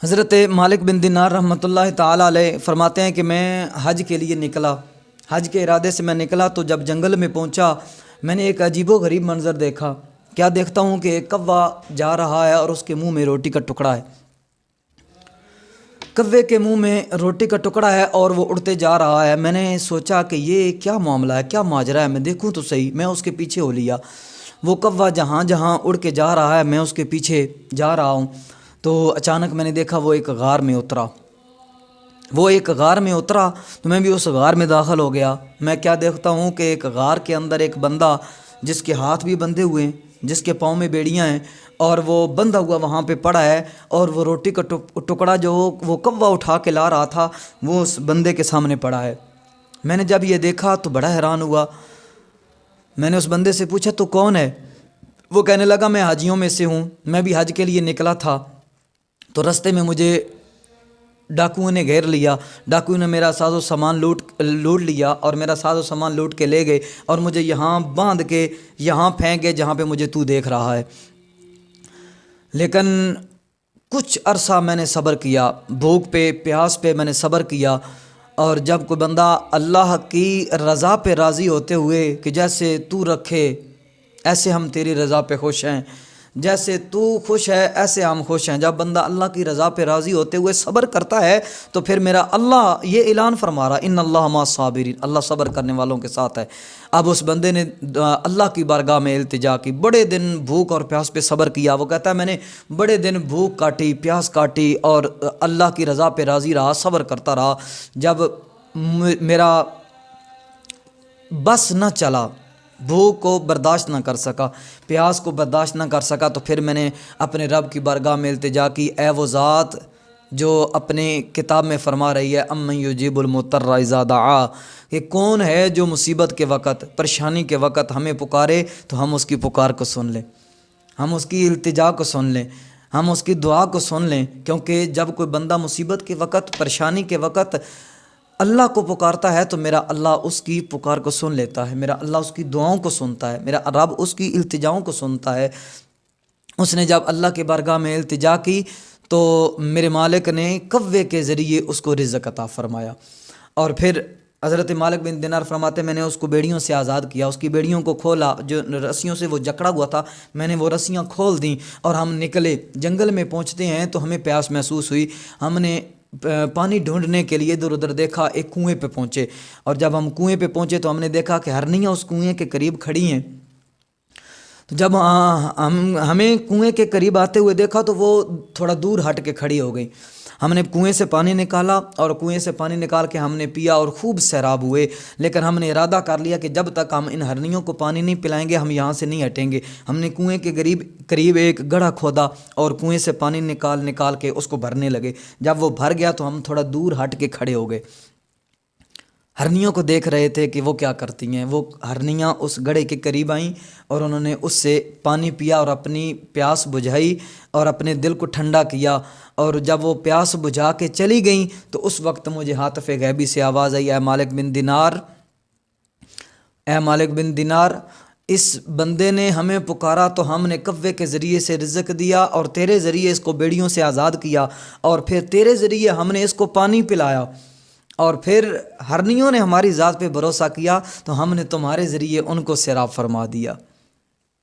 حضرت مالک بن دینار رحمۃ اللہ تعالیٰ علیہ فرماتے ہیں کہ میں حج کے لیے نکلا، حج کے ارادے سے میں نکلا تو جب جنگل میں پہنچا میں نے ایک عجیب و غریب منظر دیکھا۔ کیا دیکھتا ہوں کہ ایک کوا جا رہا ہے اور اس کے منہ میں روٹی کا ٹکڑا ہے، کوے کے منہ میں روٹی کا ٹکڑا ہے اور وہ اڑتے جا رہا ہے۔ میں نے سوچا کہ یہ کیا معاملہ ہے، کیا ماجرا ہے، میں دیکھوں تو صحیح۔ میں اس کے پیچھے ہو لیا، وہ کوا جہاں جہاں اڑ کے جا رہا ہے میں اس کے پیچھے جا رہا ہوں تو اچانک میں نے دیکھا وہ ایک غار میں اترا، تو میں بھی اس غار میں داخل ہو گیا۔ میں کیا دیکھتا ہوں کہ ایک غار کے اندر ایک بندہ جس کے ہاتھ بھی بندھے ہوئے ہیں، جس کے پاؤں میں بیڑیاں ہیں، اور وہ بندھا ہوا وہاں پہ پڑا ہے، اور وہ روٹی کا ٹکڑا جو وہ کوا اٹھا کے لا رہا تھا وہ اس بندے کے سامنے پڑا ہے۔ میں نے جب یہ دیکھا تو بڑا حیران ہوا۔ میں نے اس بندے سے پوچھا تو کون ہے؟ وہ کہنے لگا میں حاجیوں میں سے ہوں، میں بھی حج کے لیے نکلا تھا تو رستے میں مجھے ڈاکوؤں نے گھیر لیا، ڈاکوؤں نے میرا ساز و سامان لوٹ لیا اور میرا ساز و سامان لوٹ کے لے گئے اور مجھے یہاں باندھ کے یہاں پھینک گئے جہاں پہ مجھے تو دیکھ رہا ہے۔ لیکن کچھ عرصہ میں نے صبر کیا، بھوک پہ پیاس پہ میں نے صبر کیا، اور جب کوئی بندہ اللہ کی رضا پہ راضی ہوتے ہوئے کہ جیسے تو رکھے ایسے ہم تیری رضا پہ خوش ہیں، جیسے تو خوش ہے ایسے ہم خوش ہیں، جب بندہ اللہ کی رضا پہ راضی ہوتے ہوئے صبر کرتا ہے تو پھر میرا اللہ یہ اعلان فرما رہا ان اللہ مع الصابرین، اللہ صبر کرنے والوں کے ساتھ ہے۔ اب اس بندے نے اللہ کی بارگاہ میں التجا کی، بڑے دن بھوک اور پیاس پہ صبر کیا۔ وہ کہتا ہے میں نے بڑے دن بھوک کاٹی، پیاس کاٹی اور اللہ کی رضا پہ راضی رہا، صبر کرتا رہا۔ جب میرا بس نہ چلا، بھوک کو برداشت نہ کر سکا، پیاس کو برداشت نہ کر سکا، تو پھر میں نے اپنے رب کی بارگاہ میں التجا کی، اے وہ ذات جو اپنے کتاب میں فرما رہی ہے امن یجیب المضطر اذا دعا، کہ کون ہے جو مصیبت کے وقت، پریشانی کے وقت ہمیں پکارے تو ہم اس کی پکار کو سن لیں، ہم اس کی التجا کو سن لیں، ہم اس کی دعا کو سن لیں۔ کیونکہ جب کوئی بندہ مصیبت کے وقت، پریشانی کے وقت اللہ کو پکارتا ہے تو میرا اللہ اس کی پکار کو سن لیتا ہے، میرا اللہ اس کی دعاؤں کو سنتا ہے، میرا رب اس کی التجاؤں کو سنتا ہے۔ اس نے جب اللہ کی بارگاہ میں التجا کی تو میرے مالک نے کوے کے ذریعے اس کو رزق عطا فرمایا، اور پھر حضرت مالک بن دینار فرماتے میں نے اس کو بیڑیوں سے آزاد کیا، اس کی بیڑیوں کو کھولا، جو رسیوں سے وہ جکڑا ہوا تھا میں نے وہ رسیاں کھول دیں اور ہم نکلے۔ جنگل میں پہنچتے ہیں تو ہمیں پیاس محسوس ہوئی، ہم نے پانی ڈھونڈنے کے لیے ادھر ادھر دیکھا، ایک کنویں پہ پہنچے، اور جب ہم کنویں پہ پہنچے تو ہم نے دیکھا کہ ہرنیاں اس کنویں کے قریب کھڑی ہیں۔ تو جب ہمیں کنویں کے قریب آتے ہوئے دیکھا تو وہ تھوڑا دور ہٹ کے کھڑی ہو گئی۔ ہم نے کنویں سے پانی نکالا اور کنویں سے پانی نکال کے ہم نے پیا اور خوب سیراب ہوئے، لیکن ہم نے ارادہ کر لیا کہ جب تک ہم ان ہرنیوں کو پانی نہیں پلائیں گے ہم یہاں سے نہیں ہٹیں گے۔ ہم نے کنویں کے قریب ایک گڑھا کھودا اور کنویں سے پانی نکال کے اس کو بھرنے لگے۔ جب وہ بھر گیا تو ہم تھوڑا دور ہٹ کے کھڑے ہو گئے، ہرنیوں کو دیکھ رہے تھے کہ وہ کیا کرتی ہیں۔ وہ ہرنیاں اس گڑھے کے قریب آئیں اور انہوں نے اس سے پانی پیا اور اپنی پیاس بجھائی اور اپنے دل کو ٹھنڈا کیا، اور جب وہ پیاس بجھا کے چلی گئیں تو اس وقت مجھے ہاتف غیبی سے آواز آئی، اے مالک بن دینار، اے مالک بن دینار، اس بندے نے ہمیں پکارا تو ہم نے کوے کے ذریعے سے رزق دیا اور تیرے ذریعے اس کو بیڑیوں سے آزاد کیا، اور پھر تیرے ذریعے ہم نے اس کو پانی پلایا، اور پھر ہرنیوں نے ہماری ذات پہ بھروسہ کیا تو ہم نے تمہارے ذریعے ان کو سیراب فرما دیا۔